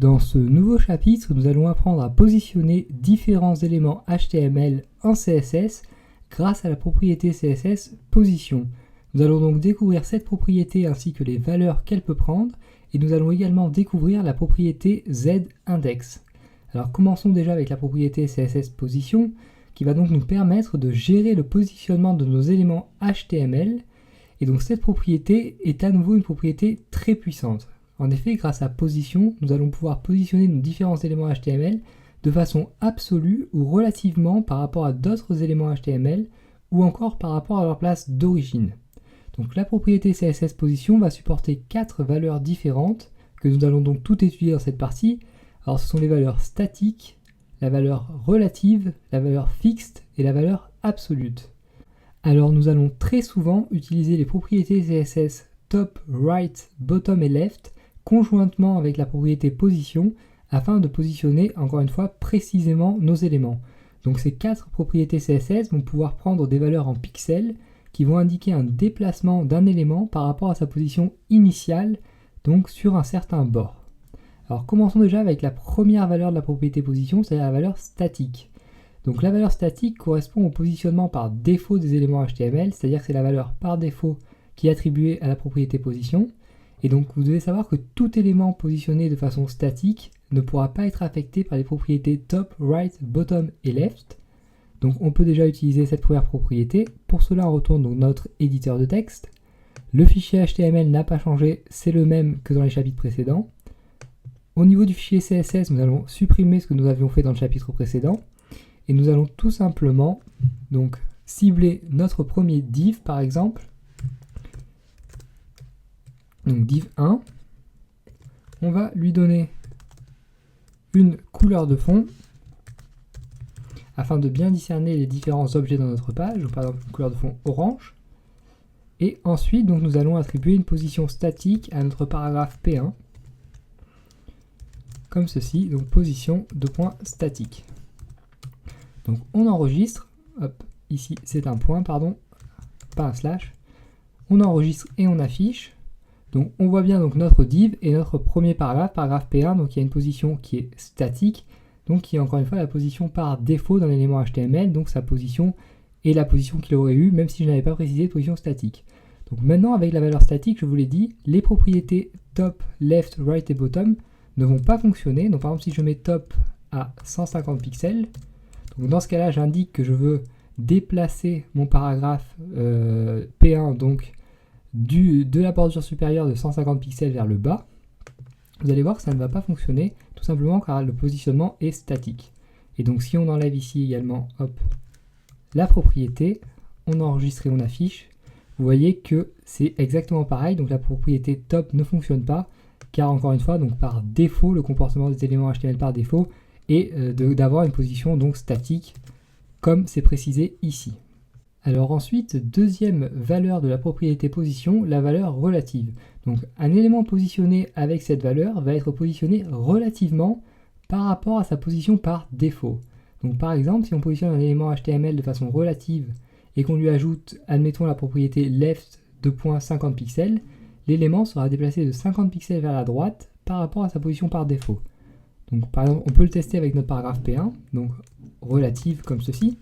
Dans ce nouveau chapitre, nous allons apprendre à positionner différents éléments HTML en CSS grâce à la propriété CSS position. Nous allons donc découvrir cette propriété ainsi que les valeurs qu'elle peut prendre et nous allons également découvrir la propriété zIndex. Alors commençons déjà avec la propriété CSS position qui va donc nous permettre de gérer le positionnement de nos éléments HTML et donc cette propriété est à nouveau une propriété très puissante. En effet, grâce à position, nous allons pouvoir positionner nos différents éléments HTML de façon absolue ou relativement par rapport à d'autres éléments HTML ou encore par rapport à leur place d'origine. Donc la propriété CSS position va supporter 4 valeurs différentes que nous allons donc tout étudier dans cette partie. Alors ce sont les valeurs statiques, la valeur relative, la valeur fixe et la valeur absolue. Alors nous allons très souvent utiliser les propriétés CSS top, right, bottom et left conjointement avec la propriété position afin de positionner encore une fois précisément nos éléments. Donc ces 4 propriétés CSS vont pouvoir prendre des valeurs en pixels qui vont indiquer un déplacement d'un élément par rapport à sa position initiale, donc sur un certain bord. Alors commençons déjà avec la première valeur de la propriété position, c'est-à-dire la valeur statique. Donc la valeur statique correspond au positionnement par défaut des éléments HTML, c'est-à-dire que c'est la valeur par défaut qui est attribuée à la propriété position. Et donc vous devez savoir que tout élément positionné de façon statique ne pourra pas être affecté par les propriétés top, right, bottom et left. Donc on peut déjà utiliser cette première propriété. Pour cela on retourne donc notre éditeur de texte. Le fichier HTML n'a pas changé, c'est le même que dans les chapitres précédents. Au niveau du fichier CSS, nous allons supprimer ce que nous avions fait dans le chapitre précédent. Et nous allons tout simplement donc cibler notre premier div par exemple. Donc div 1, on va lui donner une couleur de fond afin de bien discerner les différents objets dans notre page, donc par exemple une couleur de fond orange. Et ensuite donc, nous allons attribuer une position statique à notre paragraphe P1, comme ceci, donc position de point statique. Donc on enregistre, hop, ici c'est un point, pardon, pas un slash, on enregistre et on affiche. Donc on voit bien donc notre div et notre premier paragraphe, paragraphe P1, donc il y a une position qui est statique, donc qui est encore une fois la position par défaut d'un élément HTML, donc sa position est la position qu'il aurait eu, même si je n'avais pas précisé de position statique. Donc maintenant avec la valeur statique, je vous l'ai dit, les propriétés top, left, right et bottom ne vont pas fonctionner. Donc par exemple si je mets top à 150 pixels, donc dans ce cas-là j'indique que je veux déplacer mon paragraphe P1 donc de la bordure supérieure de 150 pixels vers le bas, vous allez voir que ça ne va pas fonctionner, tout simplement car le positionnement est statique. Et donc si on enlève ici également hop, la propriété, on enregistre et on affiche, vous voyez que c'est exactement pareil, donc la propriété top ne fonctionne pas, car encore une fois, donc par défaut, le comportement des éléments HTML par défaut est d'avoir une position donc statique, comme c'est précisé ici. Alors ensuite, deuxième valeur de la propriété position, la valeur relative. Donc un élément positionné avec cette valeur va être positionné relativement par rapport à sa position par défaut. Donc par exemple, si on positionne un élément HTML de façon relative et qu'on lui ajoute, admettons, la propriété left de 50 pixels, l'élément sera déplacé de 50 pixels vers la droite par rapport à sa position par défaut. Donc par exemple, on peut le tester avec notre paragraphe P1, donc relative comme ceci.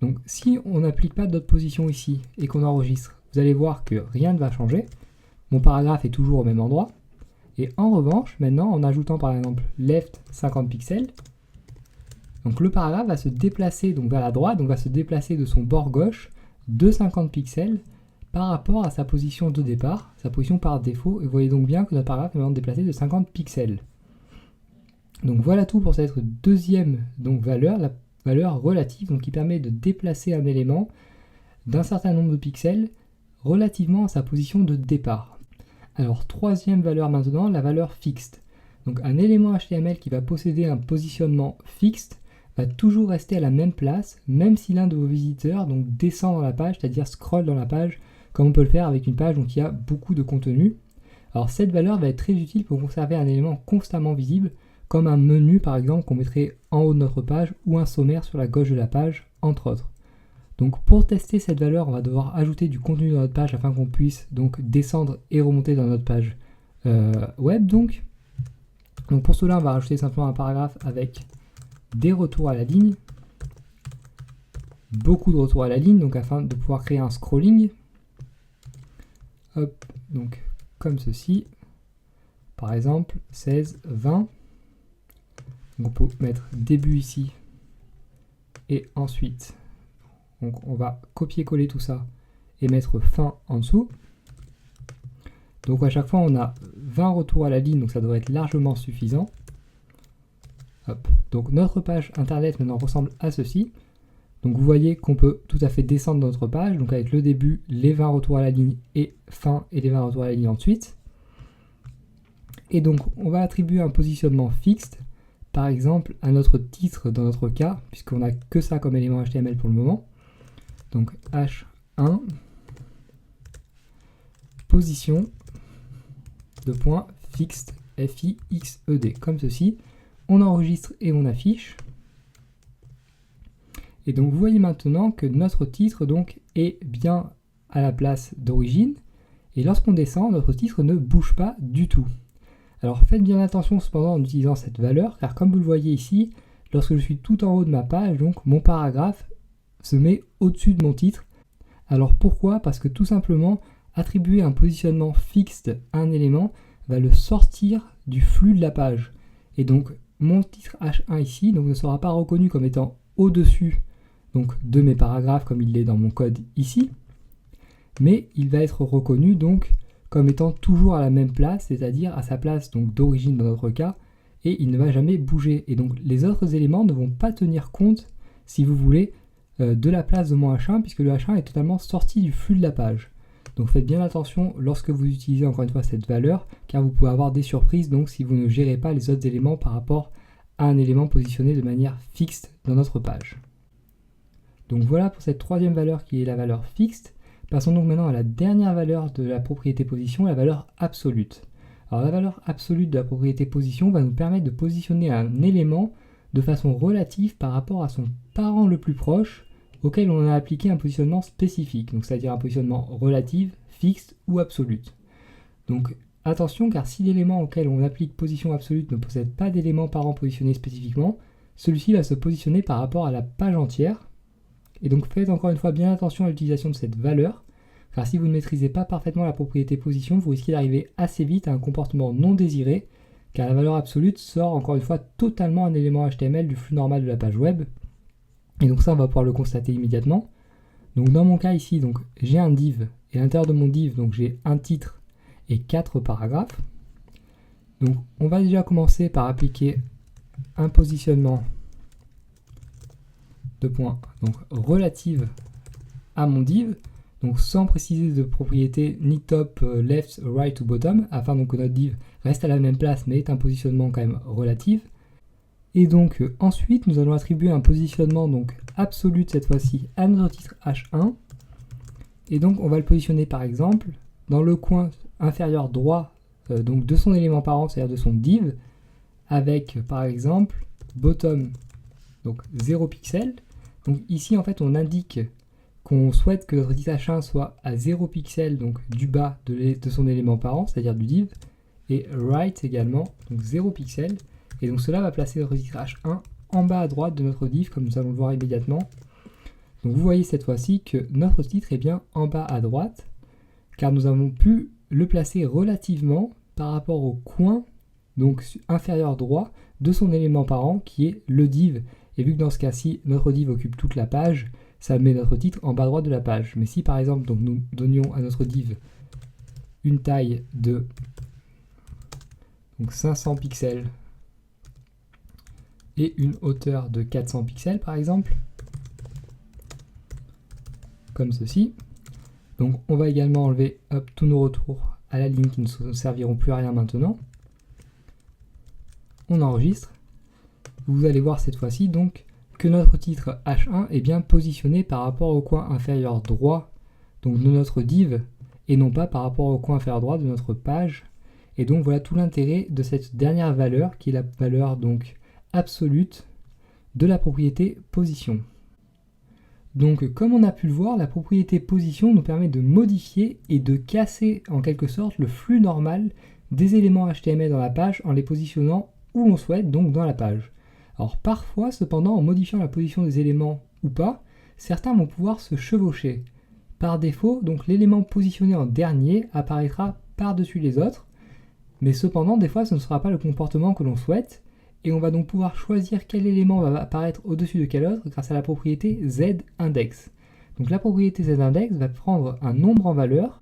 Donc si on n'applique pas d'autres positions ici et qu'on enregistre, vous allez voir que rien ne va changer. Mon paragraphe est toujours au même endroit. Et en revanche, maintenant, en ajoutant par exemple left 50 pixels, donc le paragraphe va se déplacer donc vers la droite, donc va se déplacer de son bord gauche de 50 pixels par rapport à sa position de départ, sa position par défaut. Et vous voyez donc bien que notre paragraphe est maintenant déplacé de 50 pixels. Donc voilà tout pour cette deuxième donc, valeur, la valeur relative, donc qui permet de déplacer un élément d'un certain nombre de pixels relativement à sa position de départ. Alors troisième valeur maintenant, la valeur fixe. Donc un élément HTML qui va posséder un positionnement fixe va toujours rester à la même place, même si l'un de vos visiteurs donc, descend dans la page, c'est-à-dire scrolle dans la page, comme on peut le faire avec une page donc, qui a beaucoup de contenu. Alors cette valeur va être très utile pour conserver un élément constamment visible, comme un menu par exemple qu'on mettrait en haut de notre page ou un sommaire sur la gauche de la page, entre autres. Donc pour tester cette valeur, on va devoir ajouter du contenu dans notre page afin qu'on puisse donc descendre et remonter dans notre page web donc. Donc pour cela, on va rajouter simplement un paragraphe avec des retours à la ligne, beaucoup de retours à la ligne, donc afin de pouvoir créer un scrolling. Hop, donc comme ceci, par exemple 16, 20. Donc on peut mettre début ici, et ensuite, donc on va copier-coller tout ça et mettre fin en dessous. Donc à chaque fois, on a 20 retours à la ligne, donc ça devrait être largement suffisant. Hop. Donc notre page internet maintenant ressemble à ceci. Donc vous voyez qu'on peut tout à fait descendre notre page, donc avec le début, les 20 retours à la ligne et fin, et les 20 retours à la ligne ensuite. Et donc on va attribuer un positionnement fixe, par exemple à notre titre dans notre cas, puisqu'on n'a que ça comme élément HTML pour le moment. Donc H1, position, de point fixed, F-I-X-E-D, comme ceci. On enregistre et on affiche. Et donc vous voyez maintenant que notre titre donc est bien à la place d'origine. Et lorsqu'on descend, notre titre ne bouge pas du tout. Alors faites bien attention cependant en utilisant cette valeur, car comme vous le voyez ici, lorsque je suis tout en haut de ma page, donc mon paragraphe se met au-dessus de mon titre. Alors pourquoi? Parce que tout simplement, attribuer un positionnement fixe à un élément va le sortir du flux de la page. Et donc mon titre H1 ici donc, ne sera pas reconnu comme étant au-dessus donc, de mes paragraphes comme il l'est dans mon code ici, mais il va être reconnu donc comme étant toujours à la même place, c'est-à-dire à sa place donc d'origine dans notre cas, et il ne va jamais bouger. Et donc les autres éléments ne vont pas tenir compte, si vous voulez, de la place de mon H1, puisque le H1 est totalement sorti du flux de la page. Donc faites bien attention lorsque vous utilisez encore une fois cette valeur, car vous pouvez avoir des surprises donc si vous ne gérez pas les autres éléments par rapport à un élément positionné de manière fixe dans notre page. Donc voilà pour cette troisième valeur qui est la valeur fixe. Passons donc maintenant à la dernière valeur de la propriété position, la valeur absolue. Alors la valeur absolue de la propriété position va nous permettre de positionner un élément de façon relative par rapport à son parent le plus proche auquel on a appliqué un positionnement spécifique, donc c'est-à-dire un positionnement relatif, fixe ou absolu. Donc attention, car si l'élément auquel on applique position absolue ne possède pas d'élément parent positionné spécifiquement, celui-ci va se positionner par rapport à la page entière. Et donc faites encore une fois bien attention à l'utilisation de cette valeur, car si vous ne maîtrisez pas parfaitement la propriété position, vous risquez d'arriver assez vite à un comportement non désiré, car la valeur absolue sort encore une fois totalement un élément HTML du flux normal de la page web. Et donc ça, on va pouvoir le constater immédiatement. Donc dans mon cas ici, donc j'ai un div, et à l'intérieur de mon div, donc j'ai un titre et 4 paragraphes. Donc on va déjà commencer par appliquer un positionnement de point donc relative à mon div, donc sans préciser de propriété ni top, left, right ou bottom, afin donc que notre div reste à la même place mais est un positionnement quand même relatif. Et donc ensuite nous allons attribuer un positionnement donc absolu cette fois-ci à notre titre H1, et donc on va le positionner par exemple dans le coin inférieur droit donc de son élément parent, c'est-à-dire de son div, avec par exemple bottom donc 0 pixel. Donc ici en fait on indique qu'on souhaite que notre titre H1 soit à 0 pixel donc du bas de son élément parent, c'est-à-dire du div, et right également, donc 0 pixel. Et donc cela va placer notre titre H1 en bas à droite de notre div, comme nous allons le voir immédiatement. Donc vous voyez cette fois-ci que notre titre est bien en bas à droite, car nous avons pu le placer relativement par rapport au coin donc inférieur droit de son élément parent qui est le div. Et vu que dans ce cas-ci, notre div occupe toute la page, ça met notre titre en bas à droite de la page. Mais si par exemple donc, nous donnions à notre div une taille de donc 500 pixels et une hauteur de 400 pixels par exemple, comme ceci. Donc on va également enlever tous nos retours à la ligne qui ne serviront plus à rien maintenant. On enregistre. Vous allez voir cette fois-ci donc que notre titre H1 est bien positionné par rapport au coin inférieur droit donc de notre div et non pas par rapport au coin inférieur droit de notre page. Et donc voilà tout l'intérêt de cette dernière valeur qui est la valeur donc absolue de la propriété position. Donc comme on a pu le voir, la propriété position nous permet de modifier et de casser en quelque sorte le flux normal des éléments HTML dans la page en les positionnant où l'on souhaite, donc dans la page. Alors parfois, cependant, en modifiant la position des éléments ou pas, certains vont pouvoir se chevaucher. Par défaut, donc l'élément positionné en dernier apparaîtra par-dessus les autres, mais cependant, des fois, ce ne sera pas le comportement que l'on souhaite, et on va donc pouvoir choisir quel élément va apparaître au-dessus de quel autre grâce à la propriété zIndex. Donc la propriété zIndex va prendre un nombre en valeur,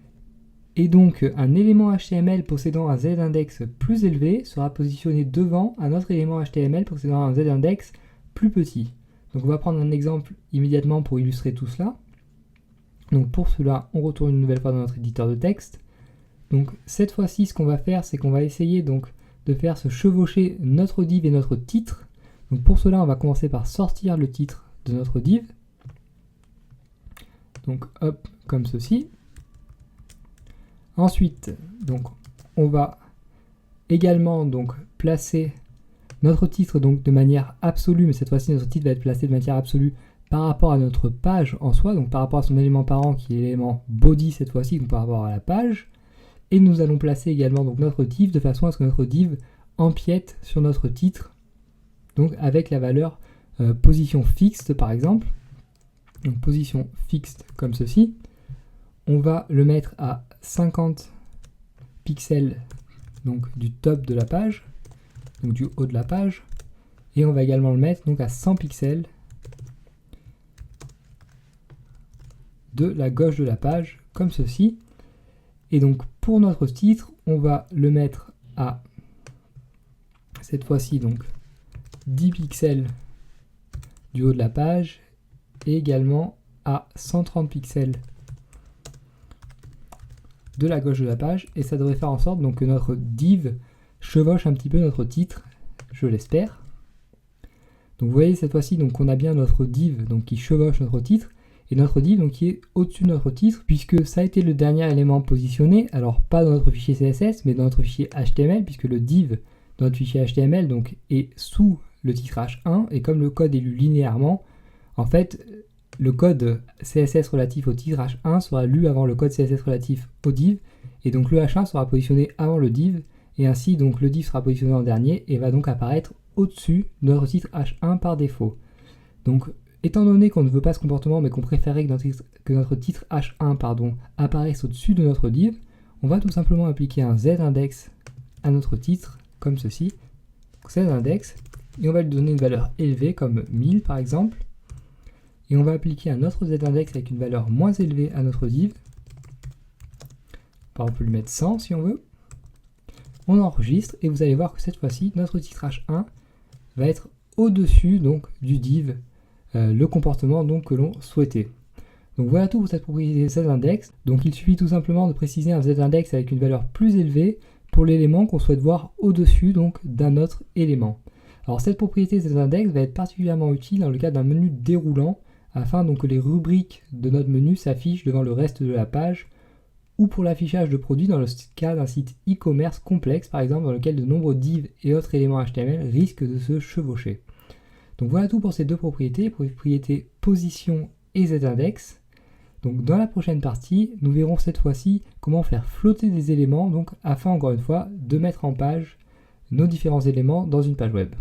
et donc un élément HTML possédant un zIndex plus élevé sera positionné devant un autre élément HTML possédant un zIndex plus petit. Donc on va prendre un exemple immédiatement pour illustrer tout cela. Donc pour cela, on retourne une nouvelle fois dans notre éditeur de texte. Donc cette fois-ci, ce qu'on va faire, c'est qu'on va essayer donc de faire se chevaucher notre div et notre titre. Donc pour cela, on va commencer par sortir le titre de notre div. Donc hop, comme ceci. Ensuite, donc, on va également donc, placer notre titre donc, de manière absolue, mais cette fois-ci notre titre va être placé de manière absolue par rapport à notre page en soi, donc par rapport à son élément parent qui est l'élément body cette fois-ci, donc par rapport à la page. Et nous allons placer également donc, notre div de façon à ce que notre div empiète sur notre titre, donc avec la valeur position fixed par exemple. Donc position fixed comme ceci. On va le mettre à 50 pixels donc, du top de la page, donc du haut de la page, et on va également le mettre donc, à 100 pixels de la gauche de la page, comme ceci. Et donc pour notre titre, on va le mettre à, cette fois-ci, donc 10 pixels du haut de la page, et également à 130 pixels de la gauche de la page, et ça devrait faire en sorte donc, que notre div chevauche un petit peu notre titre, je l'espère. Donc vous voyez cette fois-ci donc on a bien notre div donc, qui chevauche notre titre, et notre div donc, qui est au-dessus de notre titre, puisque ça a été le dernier élément positionné, alors pas dans notre fichier CSS, mais dans notre fichier HTML, puisque le div dans notre fichier HTML donc, est sous le titre H1, et comme le code est lu linéairement, en fait, le code CSS relatif au titre H1 sera lu avant le code CSS relatif au div, et donc le H1 sera positionné avant le div, et ainsi donc le div sera positionné en dernier, et va donc apparaître au-dessus de notre titre H1 par défaut. Donc, étant donné qu'on ne veut pas ce comportement, mais qu'on préférait que notre titre H1 apparaisse au-dessus de notre div, on va tout simplement appliquer un zIndex à notre titre, comme ceci, zIndex, et on va lui donner une valeur élevée, comme 1000 par exemple, et on va appliquer un autre zIndex avec une valeur moins élevée à notre div. On peut lui mettre 100 si on veut. On enregistre et vous allez voir que cette fois-ci, notre titre H1 va être au-dessus donc du div, le comportement donc que l'on souhaitait. Donc voilà tout pour cette propriété zIndex. Donc il suffit tout simplement de préciser un zIndex avec une valeur plus élevée pour l'élément qu'on souhaite voir au-dessus donc d'un autre élément. Alors cette propriété zIndex va être particulièrement utile dans le cas d'un menu déroulant, afin donc que les rubriques de notre menu s'affichent devant le reste de la page, ou pour l'affichage de produits dans le cas d'un site e-commerce complexe, par exemple dans lequel de nombreux divs et autres éléments HTML risquent de se chevaucher. Donc voilà tout pour ces deux propriétés position et zIndex. Donc dans la prochaine partie, nous verrons cette fois-ci comment faire flotter des éléments, donc afin encore une fois de mettre en page nos différents éléments dans une page web.